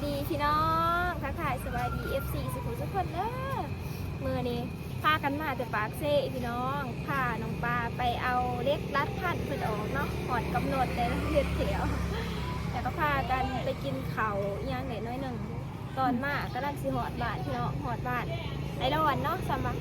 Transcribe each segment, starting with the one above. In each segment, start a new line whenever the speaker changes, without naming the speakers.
ดีพี่น้องทักทายสบายดี FC สุขุมทุกคนเด้อมือนี้พากันมาแต่ปากเซ่พี่น้องพาน้องปลาไปเอาเล็กรัดพันเพิ่นออกเนาะหอดกำหนดเลยเลือดเขียวแต่ก็พากันไปกินข้าวย่างเด็ดน้อยหนึ่งตอนมากก็นั่งสิหอดบ้านพี่น้องหอดบ้านไอ้ละวันเนาะสำหรับ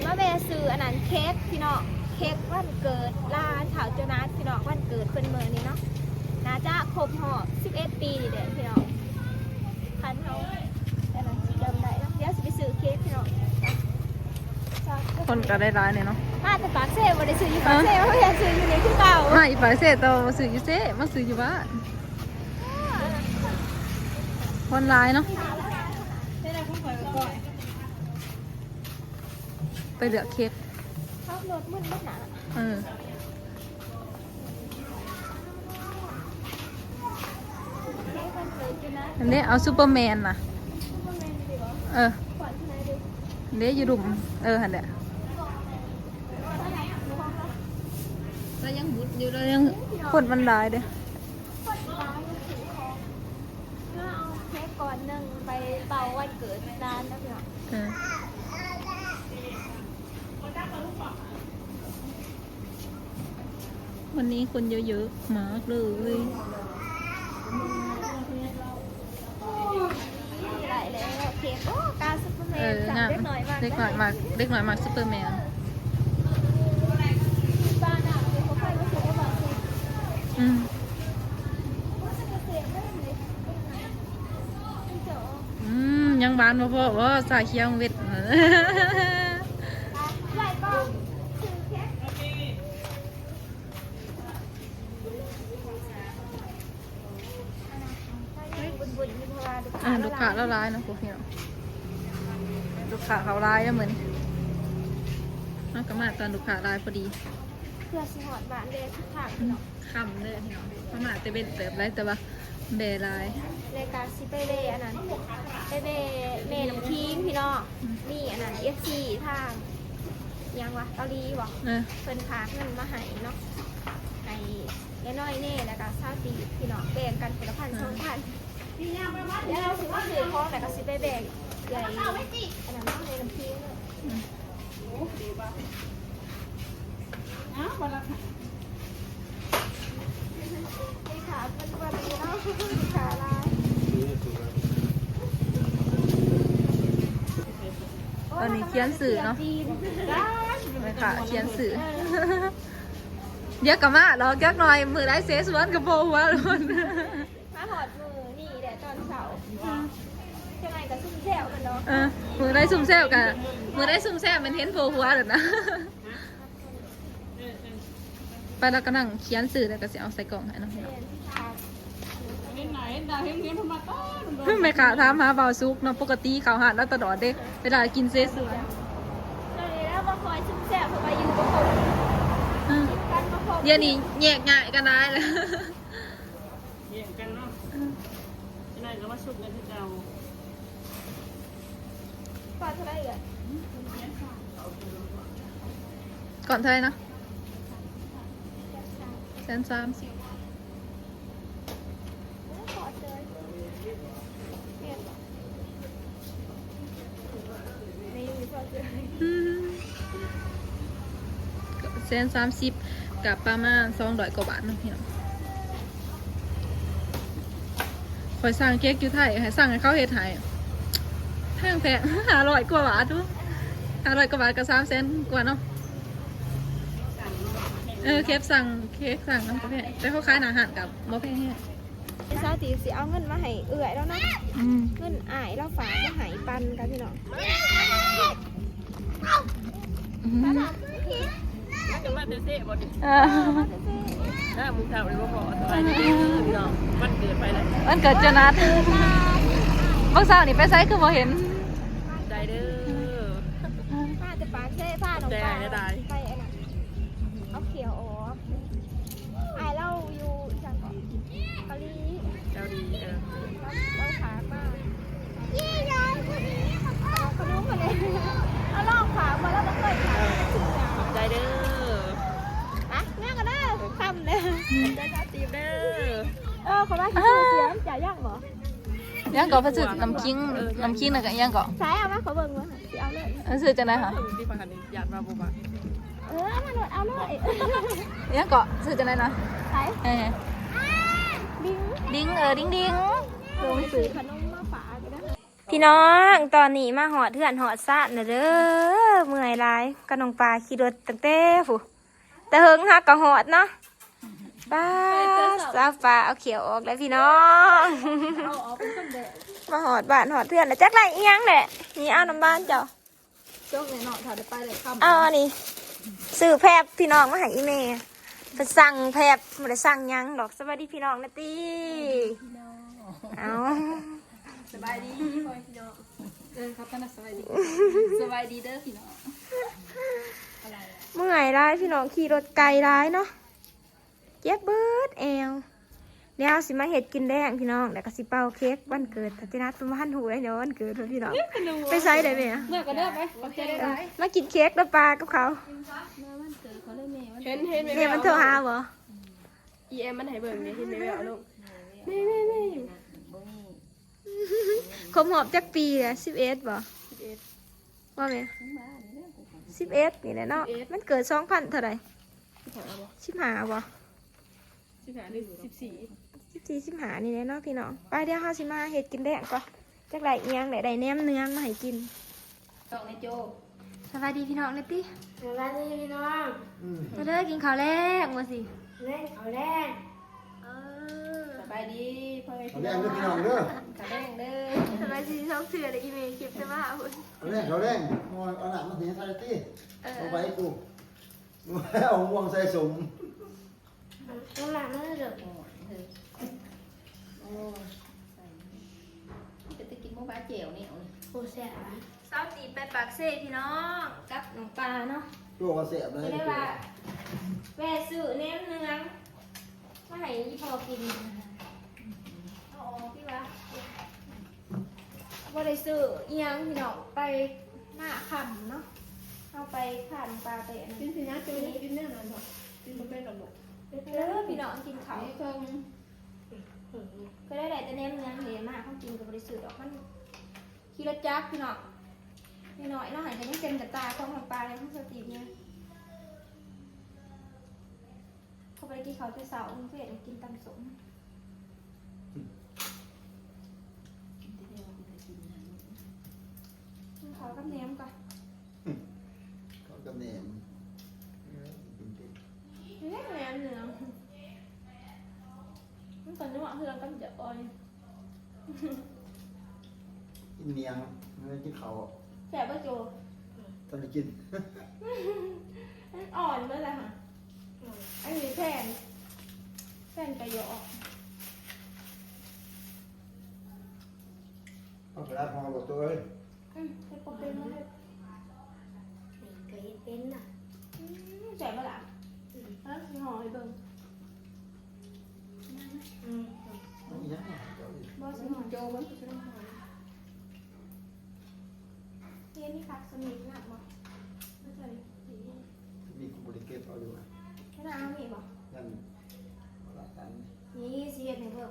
มาเบซื้ออันนั้นเค้กพี่น้องเค้กวันเกิดร้านเถาโจนัสพี่น้องวันเกิดเพิ่นมือนี้เนาะน่าจะครบหอบ11 ปีเด็ดพี่น้องพันเขาแต่ละจำได้เนาะเดี๋ยวสิไปซื้อเค้กพี่น้อง
คนก็ได้ร้ายเนี่ยเนาะ
มาแต่ปากเซ่บ่ได้ซื้ออยู่ปากเซ่เพราะอยากซื้ออยู่ในคือเก่า
มาอีปากเซ่ต่อมาซื้ออยู่เซ่มาซื้ออยู่บ้านคนร้ายเนาะไปเลือกเค้ก
ชอบรถมึนรถหนา
อันนี้เอาซูเปอร์แมนน่ะอันนี้อยู่ดุมหันเด้แล้วยังบุดอยู่แล้วยังคนมันร้ายเด้
เอาเค้กก่อนหนึ่งไปเป่าวันเกิดร้านนะพี่น้อง
วันนี้คนเยอะๆมากเลย
ได้แล้วเค้กโอ้การซุปเปอร์แมนสั่งเล็กหน่อยมาก
เล็กหน่อยมากซูเปอร์แมน
บ้านอ่ะเดี๋ยวเขาค่อยมาซื้อว่าแบบ
ยังบานมาพอว่าสายเคียงเวทลูกค้าเราร้ายนะพวกพี่น้องลูกค้าเขาร้ายแล้วเหมือนน่ากระมาตอนลูกค้าร้ายพอดี
เพื่อสิหอดบ้านเดทุกทาง
คำเลยพี่น้องประมาณจะเป็นแบบไรแต่ว่าเบลาย
รายการซิเปเร่อันนั้นเมน้ำคิงพี่น้องนี่อันนั้น FC ทางยังวะเกาหลีวะเพิ่นพาเงินมาให้เนาะให้น้อยเน่แล้วก็ซาตีพี่น้องแบ่งกันคนละ1,000 2,000แล้วเราถือว่าถือของแต่ก็ซิเปแบ่งใหญ่อันนั้นเมน้ำคิงเลยขาเป็นวันนี้เนาะขาลาย
ตอนนี้เขียนสื่อเนาะไม่ค่ะเขียนสื่อเยอะกับมาเราแก๊กหน่อยมือได้เสียสวนกับโบหัวเลย
มาหอดมือนี่แหละตอนเสาร์จะไงกับซุ่มแซวกันเนาะ
มือได้ซุ่มแซวกันมือได้ซุ่มแซวมันเห็นโบหัวเลยนะไปแล้วก็นั่งเขียนสื่อแล้วก็จะเอาใส่กล่องให้น้องไม่ค่ะถามหาเบาซุกเนาะปกติเขาหาแล้วตลอดเด้เวลากินเซสวน
แล้วมาคอยซุ่มแซวเพราะว่าอยู่กับผม
เดี๋ยวนี้แยกง่ายกันได้เลย
แยกกันเนาะจะไหนก็มาชุบกันที่เก่า
ก่อนเท่าไรอ่ะ
ก่อนเท่าไรนะ130กับประมาณ200 กว่าบาทนะพี่น้องคอยสั่งเค้กอยู่ไทยให้สั่งให้เขาเฮ็ดให้แพง500 กว่าบาททุก500 กว่าบาทกับ300,000 กว่าเนาะเค้กสั่งน้ำกาแฟแต่เขาขายอาหารกับบ่แพงแฮะ
ซาตีสิเอาเงินมาให้เอื่อยแล้วนะเงินอ้ายแล้วฝากมาให้ปันกันพี่น้อง
มาเตะเซ่บ่ดิถ้ามึงทำอะไรก็พอสบายดีพี่น้องวันเกิดไปเลย
วันเกิดเจนัทบางสาวนี่ไปไซคือบ่เห็น
ได้เด้อ
ผ้าจะปากเซ่ผ้าหนองปลาไปไอ้น่ะเอาเขียวอ๋อไอ้เราอยู่จากเกาหลีเราขามาเขารู้มาเลยเอาลองขามาแล้วต้องเคยขา
ได้เด้อ
เนี่ยกันเด้อคำเด้อ
ได้ตีเด้อ
เขาได้กี่เสียงจ่ายยากเหรอ
ยังก็ไปซื้อน้ำคิงน่ะก็ยังก็
ใช้เอามาขอเบิ่งว่าสิเอาเลย
ซื้อจังได๋คะ
ที่ฟังกันนี่หยาดมาบ่บ่
เอามาโหลดเอาเลย
ยังก็ซื้อจังได๋นะ
ใช้ ดิ้ง
ดิ้งดิ้ง
ลงซื้อขนมมาฝากกันนะพี่น้องตอนนี้มาหอดเถื่อนหอดซ่านเด้อเมื่อยหลายกระนองปลาขี่รถตั้งแต่ผู้แต่เฮิงฮักก็หอดเนาะป้าซาฟ้าเอาเขียวออกแล้วพี่น้องมาหอดบ้านหอดเถื่อนแล้วจักไรเอียงแหละนี่เอาน้ำบ้านเจ้า
จกเนาะถ้าได้ไปได้ค่ำ
เอาอันนี้ซื้อแพบพี่น้องมาให้อีเมย์ไปสั่งแพบไม่ได้สั่งหยังดอกสวัสดีพี่น้องนะตีเอา
สบายดีพ่อพี่น้องครับท่านสบายดีสบายดีเด้อพี่น้อง
เมื่อยร้ายพี่น้องขี่รถไกลร้ายเนาะเจ็บเบิดแอวเดี๋ยวสิมาเห็ดกินแดงพี่น้องแล้วก็สิเป่าเค้กวันเกิดทัตินัทประมาณหูได้เดี๋ยววันเกิดพี่น้องไปใส่ได้ไหมอะ
เลิกก็เลิกไปโอเคได้
มากินเค้กแล้วปลากับเขา
เห็น
เดี๋ยวมันโทรหาบ่
EM มันให้เบิ่งนี่เห็นไหมเอาลูก
คมหอบจักปีอะ11บ่ว่าไหม11นี่แหละเนาะมันเกิด2000เท่าไหร่15บ่ 14 15นี่แหละเนาะพี่น้องไปเดี๋ยวเฮาสิมาเฮ็ดกินแดงก่อนจักไรเอียงได้แหนมเนื้อมาให้กิน
ตอกในโจ
สวัสดีพี่น้องเลยติ
สวัสดีพี่น้อง
มาเด้อกินข้าวแรกมาสิ
เล่นเอาแรก
สบายดีพ่อ
เขาแรงเด้อพี่น้องเด้อ
ขาแดงเด้อ
สบายดีท้องเสือเลยอีเมลคลิปจะมาเอา
เขาแรงงอนเอาหนังมาถึงไทยตี้เอาไปกูเอาม่วงใส่สม
ต้องหลังนั่นเด้อ
โอ้จะไปกินหมูปลาเจียวนี่
โอ้แซ่บนะ
เศร้าตีไปปากเซ่พี่น้องกับน้องปลาเนาะ
ตัวก็เสียบเลย
จะได้ว่าแวะซื้อแหนมเนืองมาให้ยี่พอกินเอาออกพี่วะว่าได้ซื้ออีหยังพี่น้องไปหน้าคำเนาะเอาไปผ่านปลาไปอัน
กิ
นี้
นสินะจะไม่กินแน่นอนบ่กินบ่เป็นหรอกลูก
เออพี่น้องกินเขาว
นี่เพิ่ง
ก็ได้แต่แหนมเนืองเหลมากเขากินกับบริสุทธิ์ออกมันขี่รถจักรพี่น้องน้อยๆเนาะหันกันยังเต็มกับตาของปลาเลยทั้งสติเนี่ยเขาไปกินเขาจะเสาร์เพื่อนกินตำสมกินเขากับแหนมก่อน
เขากำเนิด
นี่แหนมเนืองมันก่อนจะว่าเฮืองกันจะอ่อย
กินเนียงไม่กินเขา
แสบปะโจ
ตอนนี้กิน
มันอ่อนเลยแหละค่ะอันนี้แฟนไปเยอะออก
เอาไปรับพอบอกตัวเลย
เป็นปกติมาเลย
นี่ก็เฮ็ดเป็นน่ะ
แสบปะล่ะฮะห่อให้เบิ่ง
อีหยังเจ้าอีก
บอสห่อ
โจมัน
เฮียนี่คักสมิธหนักบ่ไม่ใช่สี
มีกูบริเก็บเอาอยู่นะ
ไม่น่าเอามีบ่
นั่นหลักฐาน
นี่เสียดให้เบิ่ง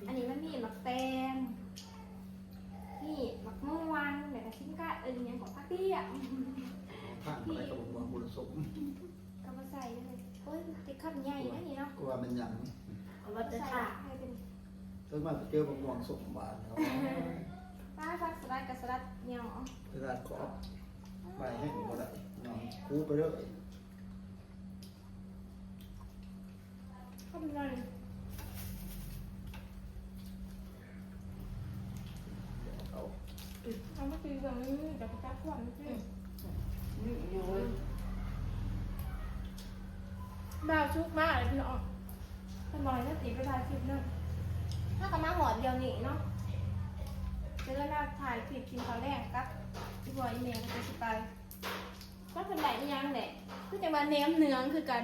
อันนี้มันมีหมักแตงนี่หมักม่วงแล้วก็ชิ้นกะยังของพักเตี้ย
ข้างไปกับบอกบุญสม
ก็มาใส่เลยโอ้ยติดขับใหญ่นะนี่เนาะ
กูว่ามันหยัง
เอาวัด
ใส่
จะถ่า
ให้เป็น
ต้นมาเจอบอกม่วงสมบานเขา
ป้าฟักสลัดกับสลัดเหนียว
ตลาดขอบไปให้บ่ได้น้องกูไปเลย
เข้าไปหน่อย
เอา
เอามาตีแบบนี้เดี๋ยวไปจับขวานนิดนึง
อยู่
ดาวชุกมากเลยพี่น้องท่านบอยน่าตีไปถ่ายคลิปนั่นถ้ากับมาหอดเดียวนี่เนาะจะได้มาถ่ายคลิปกินข้าวแรกกับพี่บอยเมย์ก็จะไปก็เป็นไหนยังแหละคือจะมาเน้มเนื้องคือกัน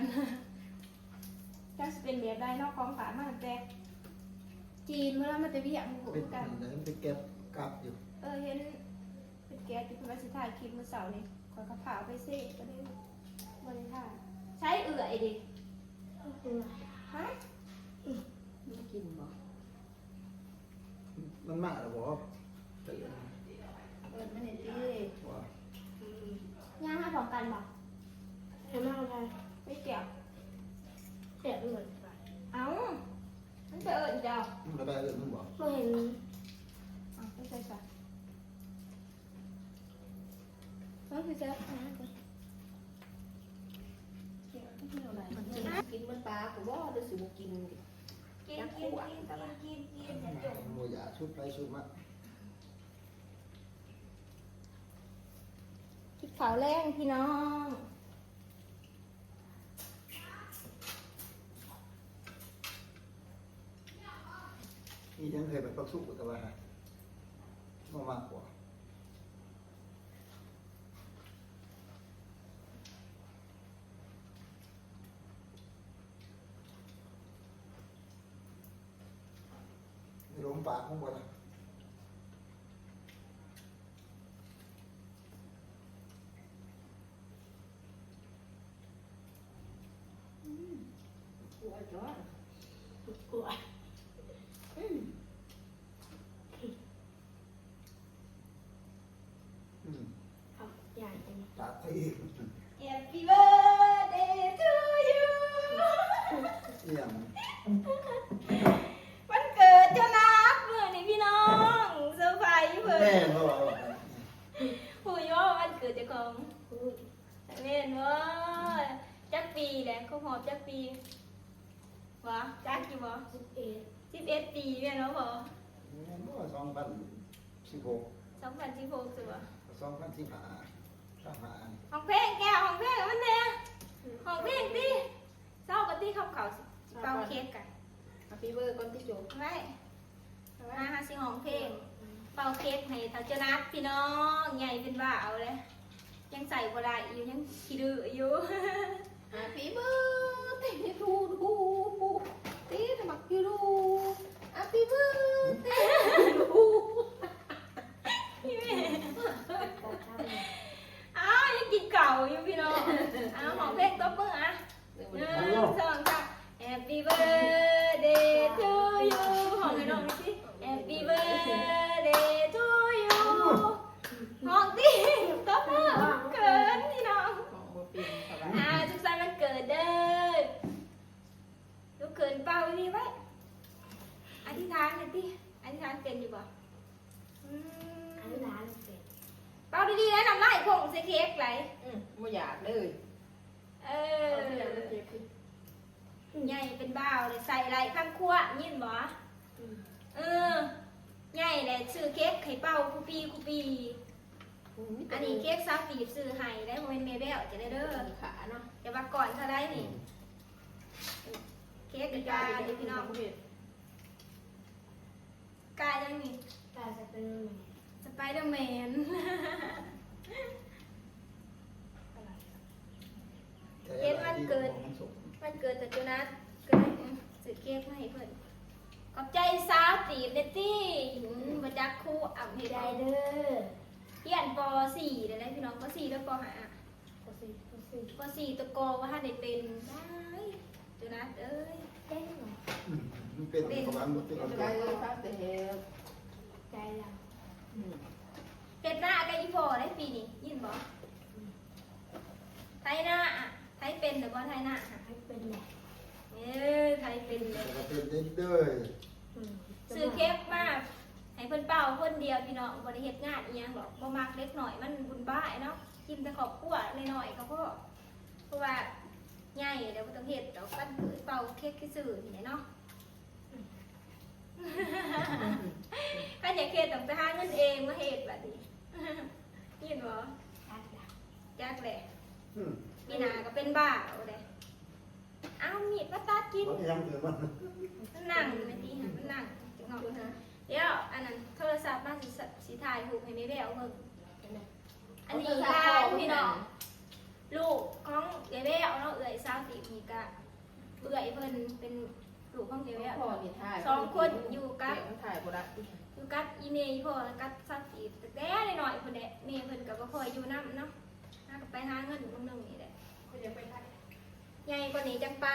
จะเป็นแบบได้นอกของฝามาแต่จีนเมื่อมันจะวิหยังหู
เป็น
กัน
ไปเก็บกลับอยู่
เห็นเป็นแก๊สที่คุณวัสิถ่ายคลิปเมื่อเสาร์นี่ขอกระเผาไปเซ่ก็ได้บริถ่ายใช้เอื่อยดิฮะ
ไม่กินบ่
ม มันมากหรือบอกตื่น
เปิดมันเห็นดี
ว่า
ย่างให้พร้อมกันบ่
เห็นไหมอะไร
ไม่เกี่ยว
เสียบเหมือนกัน
เอ้ามันจะเจ้า
มันได้เลยมึงบอก
เราเห็น
ไม่ใช่จ้ะต้องคือเจ้า
กินมันปลากูว่าได้สิบ่กิน
กินจะจบ
โมยาชุดไปชุดมา
กินข้าวแรงพี่น้อง
นี่ยังเคยไปปักสุกแต่ว่าไม่มากกว่าลงปากข้างบนนะ
กลัวจ้ะ
กลัว เอาใหญ่จัง
ปากไปอีก
Happy birthday to you
เอี่ยม
วันเกิดเจ้านัดเมื่อนี่พี่น้องเซอร์ไพรส์เพิ่
แม่
น
เขาบอก
ผู้ยว่าวันเกิดเจ้าของเม่นว่าจักปีแหละเขาหอบจักปีวะจักกี่บ่
11
11 ปีแม่นเนาะบ่
แม่ก็2016
2016สิบ่
2015
ห้องเพลงแก้วห้องเพลงมันแน่ห้องเพลงติเศร้ากันติคำเขาสิเป่าเค้กกัน
Happy birthday ก่อนที่จบ
ไว้มาหาสิห้องเพลงเป่าเค้กให้เท่าเจ้านัดพี่น้องใหญ่เป็นบ้าเอาเลยยังใส่บ่ได้อยู่ยังขี้ดื้ออยู่
Happy birthday to you ตีสมัครอยู่ดู Happy birthday to you
อ้าวยังกินเก่าอยู่พี่น้องอ้าวของเพลงตัวเมื่ออ่ะ 1 2 3 Happy birthday to you ของไอ้น้องสิ Happy birthday to you ห้องที่ตัวเมื่อเกินพี่น้อง
ของบ่เป็นเท่าไหร่
สุขสันต์วันเกิดเด้อลูกเขินเป่าดีไว้อธิษฐานหน่อยดิอธิษฐานเป็นอยู่บ่
อันนี้ร้านเป็ด
เป่าดีๆนะน้ำลายคงใส่เค้กไหล
บ่อยากเลย
เออใหญ่เป็นบ้าวเลยใส่ไรข้างคั่วยินบ่เออใหญ่เลยซื้อเค้กไข่เป่าคูปีอันนี้เค้กซาฟีบซื้อให้ได้โมเมนต์เมเบลจะได้เด้อ
ขาเนาะ
จะมาก่อนเท่าไรนี่เค้กกาเดี๋ยวพี่น้องกายังนี่
แต่จะเป็น
สไปเดอร์แมน วันเกิดแต่จูนัสก็ได้ซื้อเค้กมาให้เพิ่นขอบใจสาวตีบเดตตี้มาจากครูอ่ำให้
ได้
ได้
เด้อ
เรียนป .4 ได้พี่น้องป .4 แล้วป .5
ก็สิ
ป .4 ตะโกว่าถ้าได้เป็นได้จูนัสเอ้ย
เต้นหน่อย
มันเป็นประมาณมันเป็น
ใจเลยครับแต่เฮ็ด
ใจเรา
เฮ็ดหน้ากับอีพ่อได้ปีนี้ยินบ่ไทยหน้าอะไทยเป็นหรือบ่ไทยหน้าอะ
ให้เป็นแหละ
ไทยเป็นเลย
จะเป็นเด้อ
ซื้อเค้กมาให้เพิ่นเป่าคนเดียวพี่น้องบ่ได้เฮ็ดงานอีหยังหรอกบ่มักเล็กหน่อยมันบุญบ้ายเนาะกินแต่ครอบครัวน้อยๆก็พอเพราะว่าใหญ่แล้วบ่ต้องเฮ็ดดอกปั้นคือเป่าเค้กซื่อๆนี่เนาะ ก็อยากเฮ็ดต้องไปหาเงินเองมาเฮ็ดบัดนี้ยินบ่
ชัดละ
จักแหละปีหน้าก็เป็นบ้าเอาเด้เอามีดมาตัดกิน
มันยังเหลือมัน
มันนั่งอยู่ในที่หันมันนั่งจังเอาเดี๋ยวอันนั้นโทรศัพท์มาสิถ่ายรูปให้แม่แววเบิ่งอันนี้ลานพี่น้องลูกของยายแววเนาะเอื้อยสาวตีนี่ก็เอื้อยเพิ่นเป็นลูกของยายแวว
พ่อมีถ่าย
สองคนอยู่กับ
ถ่ายบ่ได้
อยู่กับอีเมย์พ่อกับสาวตีแต่หน่อยๆเพิ่นแหละแม่เพิ่นก็บ่ค่อยอยู่นำเนาะหาก็ไปหาเงินมื้อนึงนี่แหละ
เขาจะไปถ่าย
ใหญ่กว่านี้จังไป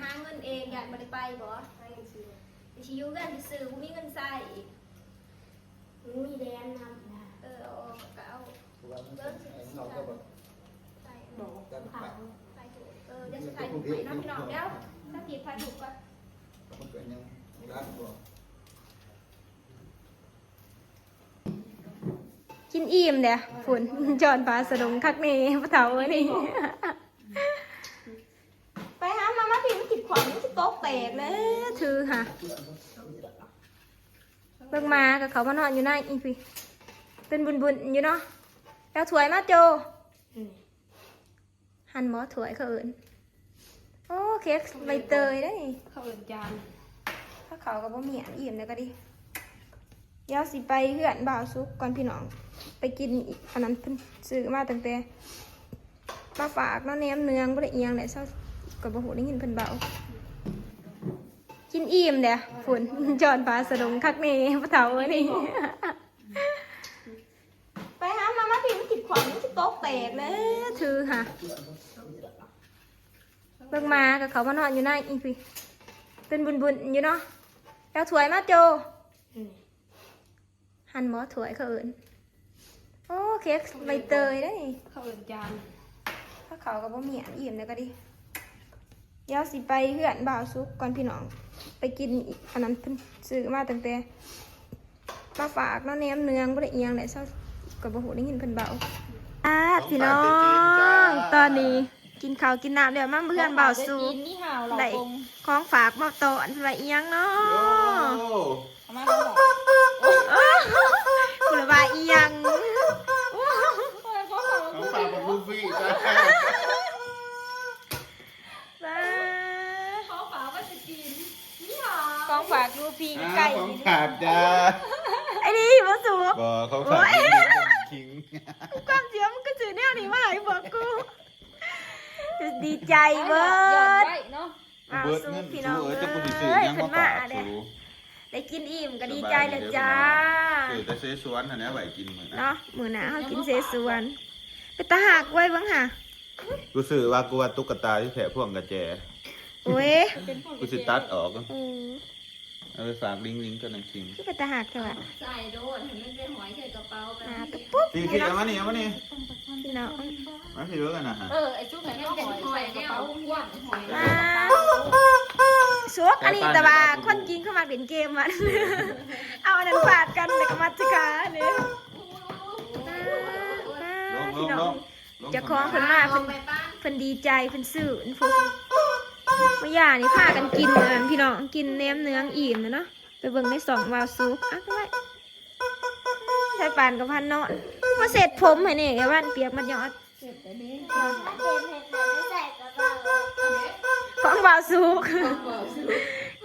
หาเงินเองอยากบ่ได้ไปบ่
ให้ซื้อ
ไปชิวกันไปซื้อบ่มีเงินใช้อีก ดี๋ยวจะถ่ายรูปให้น้องพี่น้องเดี๋ยวถ้าตีถ่ายรูปก่อน
มันเกิดยังร้านบ่
กินอิ่มเดี๋ยวฝุ่นจอนปลาสะดงคักนี่ปะเถาเอ้ยนี่ไปหามาพี่มันจิบขวานมันจะโต๊ะแตกเลยถือค่ะเบิ่งมากับเขามานอนอยู่ในอีพี่เป็นบุญอยู่เนาะแล้วถวยมาโจหันหมอถวยเขาเอิญโอ้เค้กใบเตยได้
เข้าเอินจาน
ถ้าเขากับบะหมี่อิ่มเลยก็ดีเดี๋ยวสิไปเหือนบ่าวซุกก่อนพี่น้องไปกินอีกอันนั้นเพิ่นซื้อมาตั้งแต่มาฝากเนาะแหนมเนืองบ่ได้เอียงแหละเช้าก็บ่ฮู้ได้ยินเพิ่นเบากินอิ่มเด้อฝุ่นจอนปลาสะดงคักนี่ปะเถาเอ้ยนี่ไปหามาพี่มันจิบขวานมันจะโต๊ะแตกเลยถือค่ะเบิ่งมากับเขามานอนอยู่ในอีพี่เป็นบุญอยู่เนาะแล้วถวยมาโจหันหมอถวยเขาเอิญโอ้เค้กใบเตยได้
เข้าเอินจาน
ถ้าเขากับบะหมี่อิ่มเลยก็ดีเดี๋ยวสิไปเหือนบ่าวซุกก่อนพี่น้องไปกินอีกอันนั้นเพิ่นซื้อมาตั้งแต่มาฝากเนาะแหนมเนืองบ่ได้เอียงแหละเช้าก็บ่ฮู้ได้ยินเพิ่นเบาพี่น้องตอนนี้กินข้าวกินน้ำเดี๋ยวมาเพื่อนบ่าวซุก
นี่ห่าวเรา
ได้
คง
ของฝากมาตอนอะไรอีหยังเนาะ
เอามาเขาบอก
กุหลาบอีหยัง
ของฝากของลูฟี่จ้า
เขาฝากว่าจะกิน
ของฝากดูพีไก่
ของฝากจ้า
ไอ้นี่มาสูบ
บ่ของฝากคิง
ความเสียมันก็จืดแน่นี่มาให้บอกกูดีใจเบิ
หยอด
ด
ไว้เนาะ
มา
เบิด
สู้
เงิน
พี่น้อง
สู้
เอ้
จะกูสิซื้
ย
อยัง
เพิ่
มาน
มา
ฝาก
เด้
สู
ได้กินอิ่มก็ดีใจเลยจ้า
ซื้อแต่ซื้อสวนอันนี้ไว้กินมื้อนะ
เนาะมื้อหน้าเฮากินเสสวนไปตาหักไว้บ้างค่ะ
กูซื้อว่ากูว่าตุ๊กตาที่แถะพวงกระแจ
โอ้ย
กูสิตัดออก
อือ
เอาไปฝากลิงกับนางคิง
คือไปตาหักเถอะ
ใส่โดนเห็นมันเป็นหอยใส่กระเป๋ากัน
ตุ๊บปุ๊บ
พี่
พี่น้อง
เอามานี่เอามานี่
พี่น้อง
มาพี่รู้กันนะฮะ
ไอ้จุ๊บไหนเนี่ยหอยกระเป๋าว่างหอย
มาสวกอันนี้แต่ว่าคนจริงเข้ามาเล่นเกมมัน เอาอันนั้นฟาดกันเลยก็มาจิกาเนี่ย
ลง
พี่น้อง
ลง
เจะคล้าของเพิ่นมาเพิ่นดีใจเพิ่นซื้อเพิ่นฟุกเมื่อย่านี่พากันกินเหมือนพี่น้องกินแหนมเนื้องอิ่มนะเนาะไปเบิ่งใน2วาวซุกอ่ะก็ไว้ใส่ปานกับพันเนาะมาเสร็จผมให้นี่แกบ้านเปียกมันยอดของวาวซุก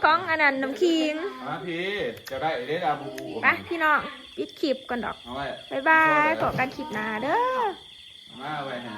ของอันนั้นน้ำคิง
มาพี่จะได้เด้ดาบู
ไปพี่น้องปิดคลิปก่อนดอก
เอาไว้
บ๊ายบายขอกันคลิปหน้าเด้อ
มาไว้ให้